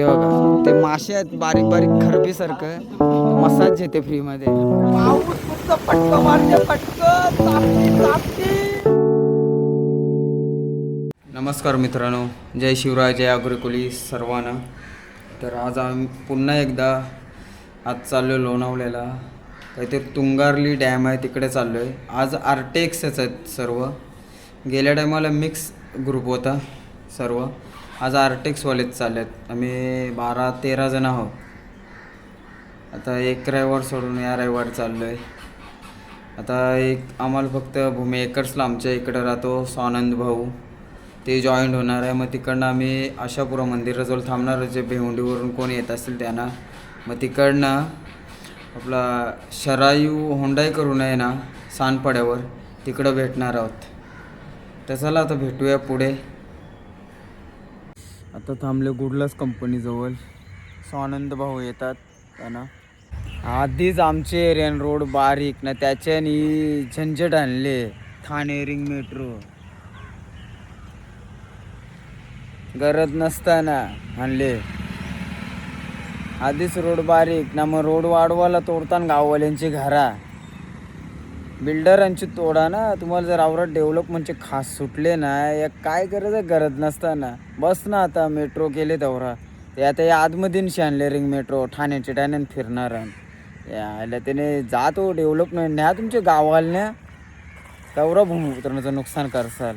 हे बघा ते मासे आहेत बारीक बारीक खरबी सारखं मसाज घेते फ्री मध्ये. पाऊस नुसतं फटकं मारते फटकं चापटी. नमस्कार मित्रांनो, जय शिवराय, जय अग्रकुली सर्वांना. तर आज आम्ही पुन्हा एकदा आज चाललो लोणावळ्याला. काहीतरी तुंगारली डॅम आहे तिकडे चाललो आहे. आज आर्टेक्सच आहेत सर्व. गेल्या टायमाला मिक्स ग्रुप होता सर्व. आज आर्टेक्सवालेच चालले आहेत. आम्ही 12-13 जण आहोत. आता एक रविवार सोडून या रविवार चाललो आहे. आता एक आम्हाला फक्त भूमी एकर्सला आमच्या इकडं राहतो स्वानंद भाऊ, ते जॉईंट होणार आहे. मग तिकडनं आम्ही आशापुरा मंदिराजवळ थांबणार, जे भिवंडीवरून कोण येत असेल त्यांना. मग तिकडनं आपला शरायू होंडाई करून आहे ना सानपाड्यावर, तिकडं भेटणार आहोत. तर चला आता भेटूया पुढे. आता थांबले गुडलास कंपनीजवळ. स्वानंद भाऊ येतात त्यांना. आधीच आमचे एरियन रोड बारीक ना, त्याच्यानी झंझट आणले. ठाणे रिंग मेट्रो गरज नसताना आणले. आधीच रोड बारीक ना, मग रोड वाढवायला तोडताना गाववाल्यांची घरा, बिल्डरांची तोडा ना. तुम्हाला जर आवरात डेव्हलपमेंटचे खास सुटले ना, या काय गरज नसताना बस ना. आता मेट्रो केले तेवढा, ते आता या आतमधीन आणले रिंग मेट्रो. ठाण्याने फिरणार यायला त्याने जातो डेव्हलपमेंट न्या. तुमच्या गावाला तेवढा भूमिपुत्रांचं नुकसान करसाल.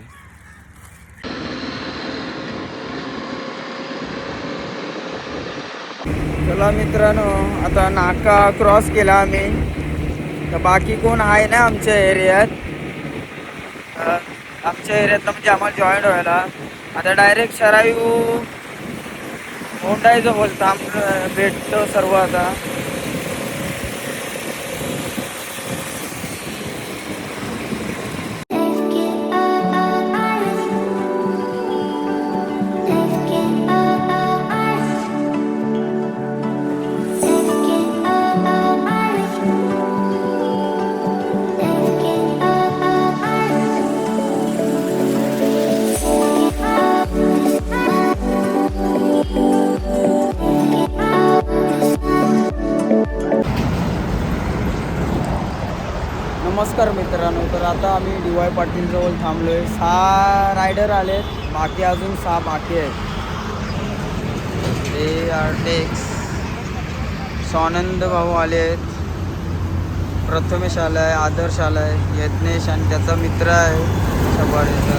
चला मित्रांनो, आता नाका क्रॉस केला आम्ही. तर बाकी कोण आहे ना आमच्या एरियात. म्हणजे आम्हाला जॉईन व्हायला आता डायरेक्ट शरायू होंडाईचं बोलता भेटतो सर्व. आता नमस्कार मित्रांनो. तर आता आम्ही DY पाटीलजवळ थांबलो आहे. 6 रायडर आलेत, बाकी अजून 6 बाकी आहेत. ते आर्टेक्स स्वानंद भाऊ आले आहेत, प्रथमेश आला आहे, आदर्श आला आहे, यज्ञेश आणि त्याचा मित्र आहे सबाडेचा.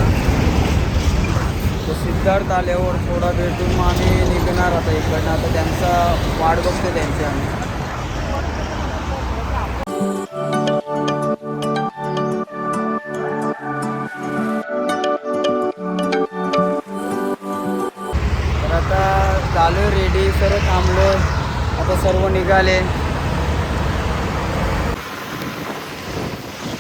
तो सिद्धार्थ आल्यावर थोडा भेटून मग आम्ही निघणार आता इकडनं. आता त्यांचा वाट बघतो त्यांची आम्ही. चालू रेडी, सर्व थांबलो. आता सर्व निघाले.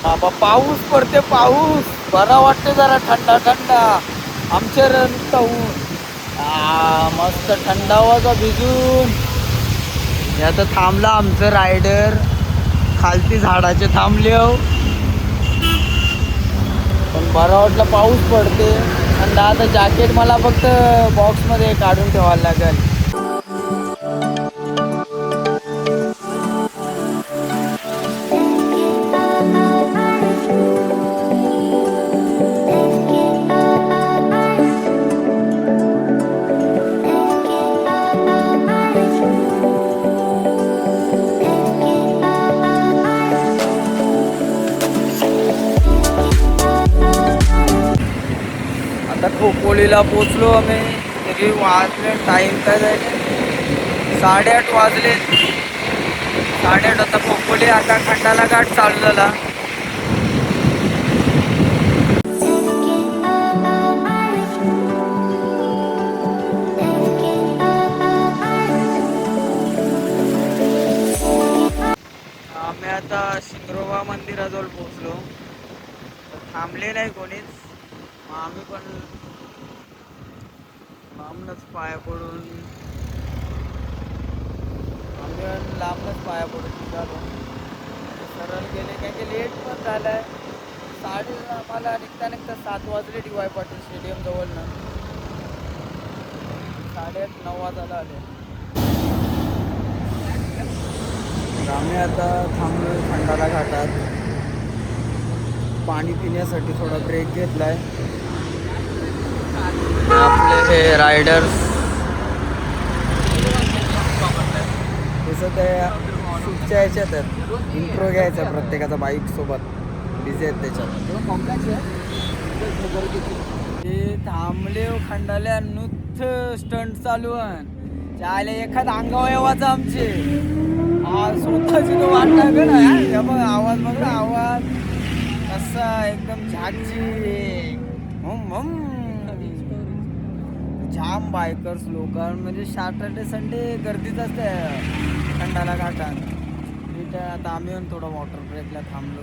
बाबा पाऊस पडते, पाऊस बरा वाटते, जरा थंडा थंडा. आमच्या नुसतं ऊन, मस्त थंडावाचा भिजून. आता थांबला आमचं रायडर, खालती झाडाचे थांबले हो. पण बरा वाटला, पाऊस पडते थंडा. आता जॅकेट मला फक्त बॉक्समध्ये काढून ठेवायला लागेल. खोपोलीला पोचलो आम्ही. तरी वाजले टाईम काय जायचे 8:30 वाजले. 8:30 आता खोपोली. आता खंडाला घाट चालू झाला. आम्ही आता शिंगरोबा मंदिराजवळ पोचलो. थांबले नाही कोणीच. मग आम्ही पण लांबनच पाया पडून निघालो. सरळ गेले काय की लेट पण झालं आहे. आम्हाला निघता 7 वाजले DY पाटील स्टेडियम जवळ ना. 8:30-9 वाजायला आले. आम्ही आता थांबलो खंडाला घाटात. पाणी पिण्यासाठी थोडा ब्रेक घेतलाय. आपले हे रायडर्स तसं ते शूटच्या ह्याच्यात आहेत. इंट्रो घ्यायचा प्रत्येकाचा बाईक सोबत बिझी आहेत त्याच्यात. ते थांबले खंडाल्या नुथ स्टंट चालू आहे. चाले एखाद अंगावर येवाचा आमचे स्वतःची तो वाट लागेल ना. बघ आवाज बघ ना, आवाज कसा एकदम झाकची. जाम बायकर्स लोक म्हणजे सॅटर्डे संडे गर्दीच असते खंडाला घाटात. ठीक आहे, आता आम्ही पण थोडं वॉटर ब्रेकला थांबलो.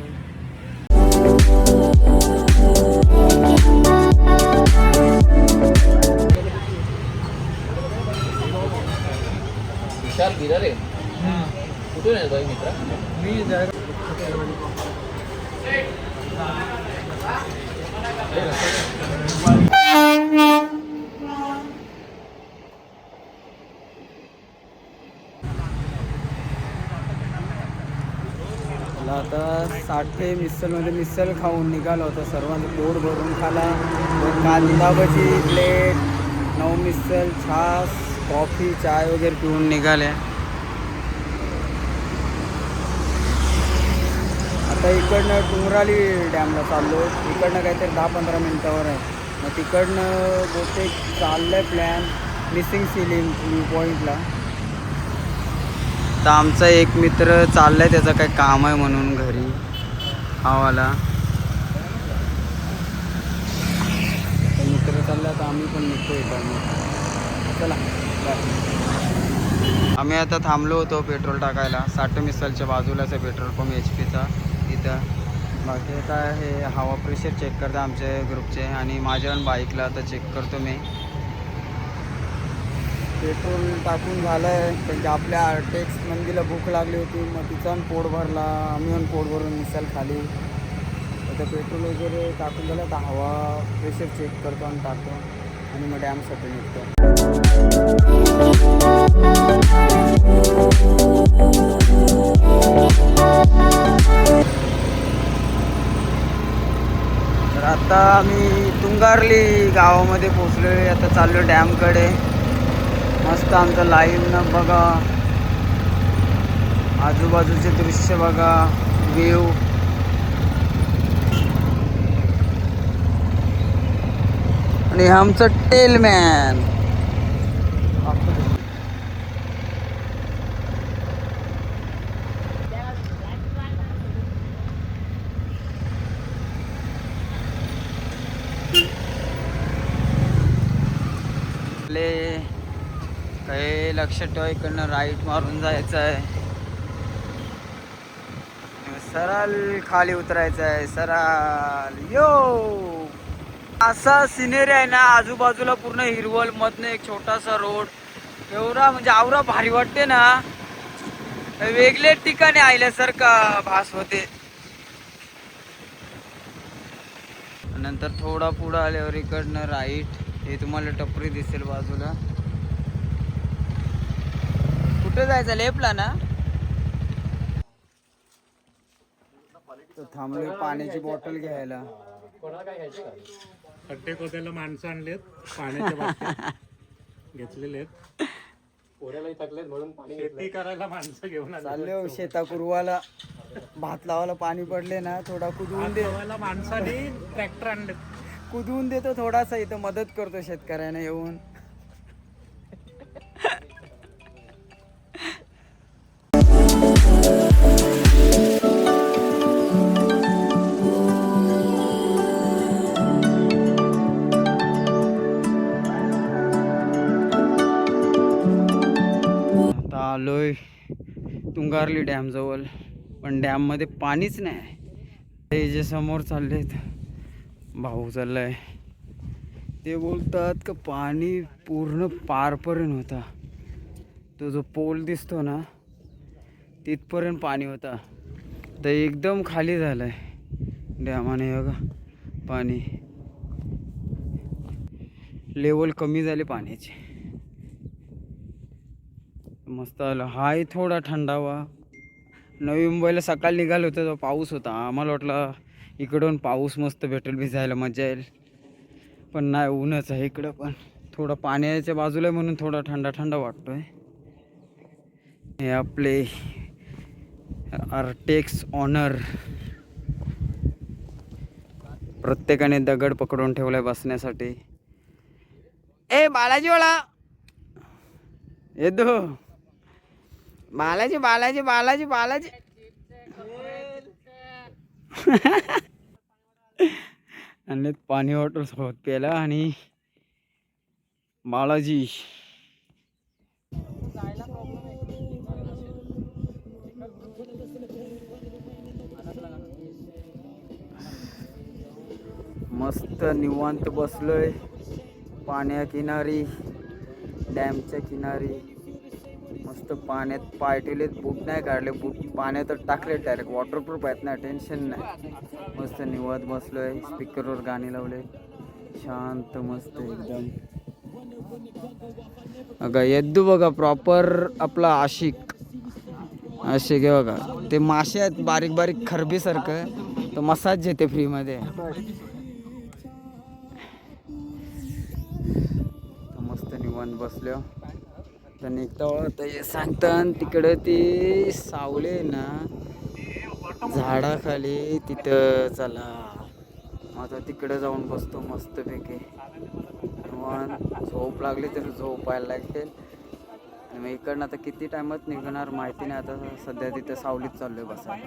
विशाल गिरारे कुठून आहे भाई मित्रा? मी आता साठे मिसलमध्ये मिसल खाऊन निघालो होतो. सर्वांचं पोट भरून खाला. कांदा भजी, प्लेट, 9 मिसल, छास, कॉफी, चाय वगैरे पिऊन निघाले. आता इकडनं टुंगराली डॅमला चाललो. इकडनं काहीतरी 10-15 मिनटावर आहे. मग तिकडनं बहुतेक चाललं आहे प्लॅन मिसिंग सिलिंग व्ह्यू पॉईंटला. तर आमचा एक मित्र चाललाय, त्याचं काही काम आहे म्हणून घरी आवाला. मित्र चालला तर आम्ही पण निघतो इकडनं. चला आम्ही आता थांबलो होतो पेट्रोल टाकायला. साठे मिसलच्या बाजूलाच आहे पेट्रोल पंप HP चा इथं. बाकी आता हे हवा प्रेशर चेक करतं आमच्या ग्रुपचे आणि माझ्या बाईकला आता चेक करतो मी. पेट्रोल टाकून झालं आहे. कारण की आपल्या आर्टेक्स मंदीला भूक लागली होती. मग तिचा पोट भरला. आम्ही पण पोट भरून मिसल खाली. आता पेट्रोल वगैरे टाकून झालं. तर हवा प्रेशर चेक करतो आणि टाकतो आणि मग डॅमसाठी निघतो. तर आता आम्ही तुंगारली गावामध्ये पोचलो आहे. आता चाललो डॅमकडे. मस्त आमचं लाईव्ह बघा, आजूबाजूचे दृश्य बघा, व्ह्यू. आणि आमचं टेलमॅन काही लक्षात ठेवा. इकडनं राईट मारून जायचं आहे. सरळ खाली उतरायचं आहे. सरळ यो असा सिनेरी आहे ना. आजूबाजूला पूर्ण हिरवळ, मधनं एक छोटासा रोड. एवढा म्हणजे आवरा भारी वाटते ना. वेगळे ठिकाणी आल्यासारखा भास होते. नंतर थोडा पुढं आल्यावर इकडनं राईट. हे तुम्हाला टपरी दिसेल बाजूला. कुठे जायचं? लेफ्टला ना. तर थांबलो पाण्याची बॉटल घ्यायला. खड्डे खोदायला माणसं आणलेत, पाण्याच्या बाटल्या घेतलेले आहेत. पोऱ्यालाही थकलेत म्हणून शेती करायला माणसं घेऊन चालले शेता कुरवाला. भात लावायला पाणी पडले ना. थोडा कुदवून दे. माणसाने ट्रॅक्टर आणलेत. कुदवून देतो थोडासा. इथं मदत करतो शेतकऱ्यांना येऊन. आलोय तुंगारली डॅम जवळ. पण डॅम मध्ये पाणीच नाही. ते जे समोर चाललेत भाऊ चाललाय, ते बोलतात का पाणी पूर्ण पारपर्यंत होता. तो जो पोल दिसतो ना तिथपर्यंत पाणी होता. तर एकदम खाली झालाय डॅमाने. बघा पाणी लेवल कमी झाले पाण्याची. मस्त आलं. हाही थोडा थंडावा. नवी मुंबईला सकाळी निघालो होतो तेव्हा पाऊस होता. आम्हाला वाटलं इकडून पाऊस मस्त भेटेल, भिजायला मजा येईल, पण नाही, ऊनच आहे इकडं. पण थोडं पाण्याच्या बाजूला आहे म्हणून थोडा थंडा थंडा वाटतोय. हे आपले आर्टेक्स ऑनर, प्रत्येकाने दगड पकडून ठेवलाय बसण्यासाठी. ए बालाजी वाला येतो. बालाजी बालाजी बालाजी बालाजी आणि पाणी वॉटर सोबत प्यायला. आणि बालाजी मस्त निवांत बसलोय पाण्या किनारी, डॅमच्या किनारी. मस्त पाण्यात पाय ठेवलेत, बूट नाही काढले, बूट पाण्यातच टाकले डायरेक्ट. वॉटरप्रूफ आहेत ना, टेन्शन नाही. मस्त निवांत बसलोय, स्पीकरवर गाणी लावले, शांत मस्त एकदम. अगं यद्दू बघा, प्रॉपर आपला आशिक आशिक आहे बघा. ते मासे आहेत बारीक बारीक खरबीसारखं, तो मसाज घेते फ्रीमध्ये. मस्त निवांत बसलो. तर निघता तर हे सांगतात तिकडं ती सावले ना झाडाखाली, तिथं चला. आता तिकडे जाऊन बसतो मस्तपैकी निवांत. झोप लागली तर झोपायला लागेल. आणि मग इकडनं आता किती टायमात निघणार माहिती नाही. आता सध्या तिथं सावलीत चाललोय बसायला.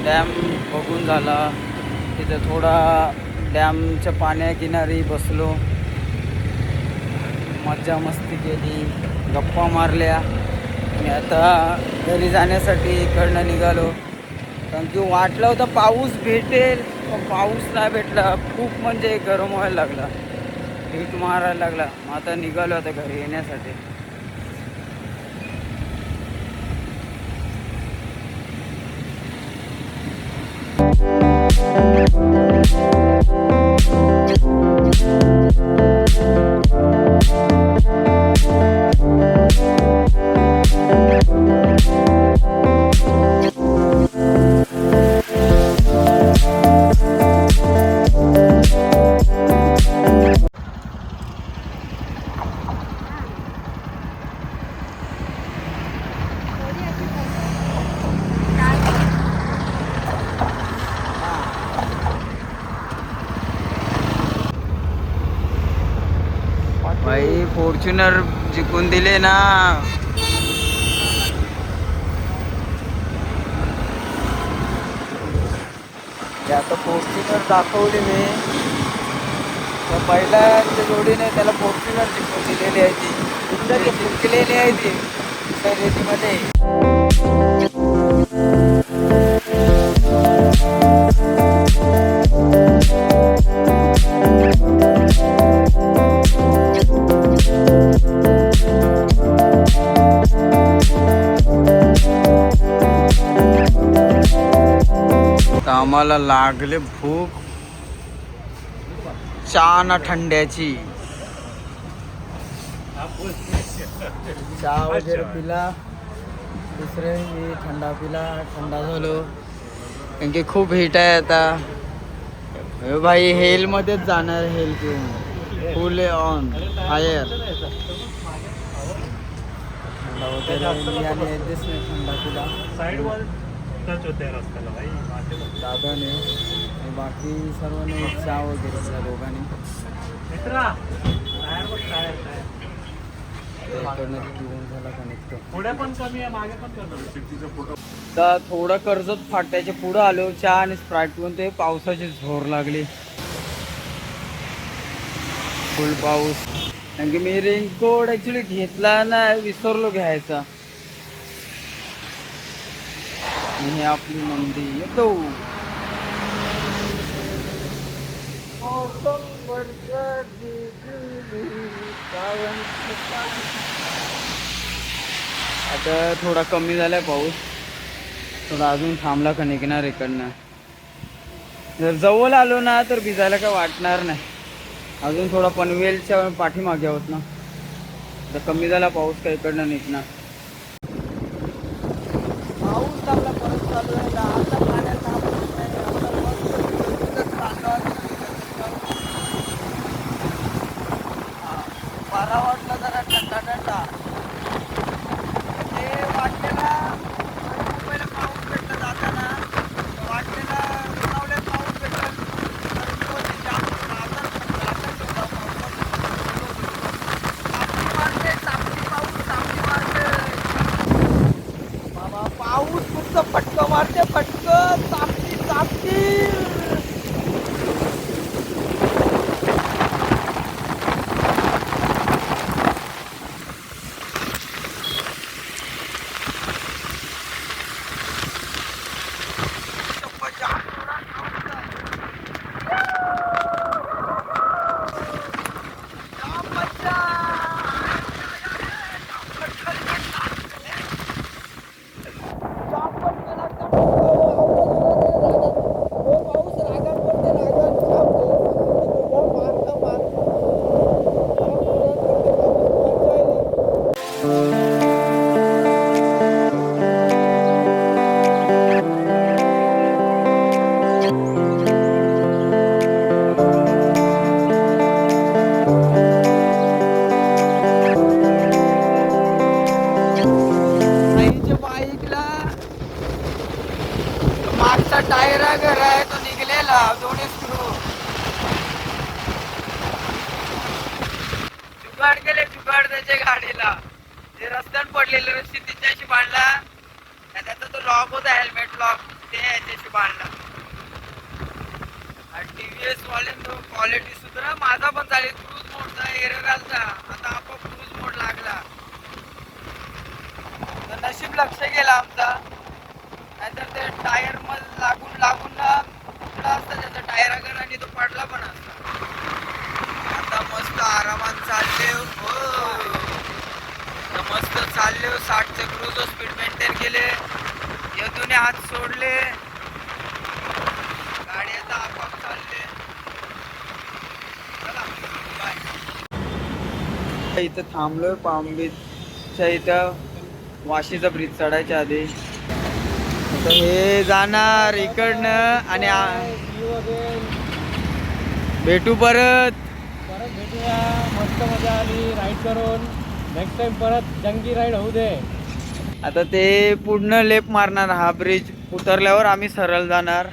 डॅम बघून झाला. तिथं थोडा डॅमच्या पाण्याकिनारी बसलो, मज्जा मस्ती केली, गप्पा मारल्या. आणि आता घरी जाण्यासाठी इकडनं निघालो. कारण की वाटलं होतं पाऊस भेटेल, पण पाऊस नाही भेटला. खूप म्हणजे गरम व्हायला लागला, हीट मारायला लागला. मग आता निघालो आता घरी येण्यासाठी. भाई फॉर्च्युनर जिंकून दिले ना. ते आता फॉर्च्युनर दाखवली मी. त्या पहिल्याच्या जोडीने त्याला फॉर्च्युनर जिंकून दिलेली आहे. ती जिंकलेली आहे ती शर्यतीमध्ये. आम्हाला लागले भूक, चहा ना थंड्याची. चहा वगैरे पिला, दुसरे मी थंडा पिला, थंडा झालो. कारण की खूप हीट आहे आता. भाई हेलमध्येच जाणार, हेल घेऊन फुल ऑन फायर. थंडा वगैरे मी आणि ॲडजस्ट नाही थंडा पिला. दादाने बाकी सर्वांनी चहा वगैरे केला दोघांनी. तर थोडं कर्जत फाट्याच्या पुढं आलो. चहा आणि स्प्राईट पिऊन ते पावसाची झोर लागली, फुल पाऊस. कारण की मी रेनकोट ऍक्च्युली घेतला नाही, विसरलो घ्यायचा. हे आपली मंदी येतो. आता थोडा कमी झालाय पाऊस, थोडा अजून थांबला का निघणार इकडनं. जर जवळ आलो ना तर भिजायला काय वाटणार नाही. अजून थोडा पनवेलच्या पाठीमागे आहोत ना, तर कमी झाला पाऊस का इकडनं निघणार. पाऊस आपला परत चालू आहे. आता पाण्यात बारा वाटला जरा थंडा थंडा. ते वाटलेला मुंबईला पाऊस भेटला जाताना, वाटलेला लोणावळ्यात पाऊस भेटला. बाबा पाऊस नुसतं फटकं मारते, फटकं चापती चापती. मागचा टायर घर आहे तो निघलेला, दोन्ही स्क्रू जुगाड केले, जुगाड त्याच्या गाडीला. ते रस्त्यात पडलेले रस्ते तिच्याशी बांधला, आणि त्याचा तो लॉक होता हेल्मेट लॉक, ते याच्याशी बांधला. टीव्हीएस वाले क्वालिटी सुद्धा माझा पण चालेल. क्रूज मोडचा एरर आलता, आता आपण क्रूज मोड लागला. तर नशीब लक्ष गेला आमचा, नाहीतर ते टायर मध्ये लागून लागून ना तुटला असता त्याचा टायर अगर, आणि तो पडला पण असता. आता मस्त आरामात चालले हो, मस्त चालले हो. 60चे क्रूज स्पीड मेंटेन केले, येतून हात सोडले, गाडी आता आपाप चालले. चला बाय. इथं थांबलोय पाम बीचच्या इथं, वाशीचा ब्रिज चढायच्या आधी. तर हे जाणार इकडनं आणि भेटू परत. भेटूया, मस्त मजा आली राईड करून. नेक्स्ट टाइम परत जंगी राईड होऊ दे. आता ते पूर्ण लेप मारणार, हा ब्रिज उतरल्यावर आम्ही सरळ जाणार.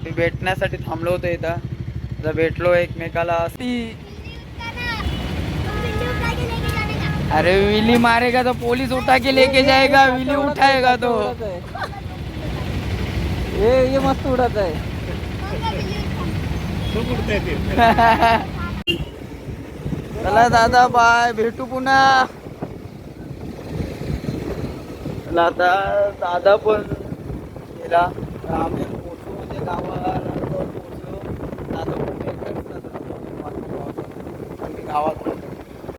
ते भेटण्यासाठी थांबलो होतो इथं, आता भेटलो एकमेकाला. अरे विली मारेगा तो पुलिस उठा के लेके जाएगा, विली उठाएगा तो. ये मस्त उडत आहे. चला दादा बाय, भेटू पुन्हा. चला आता दादा पण गेला, आम्ही पोचलो म्हणजे गावात पोचलो. दादा पण एकटाच राहतो, गावात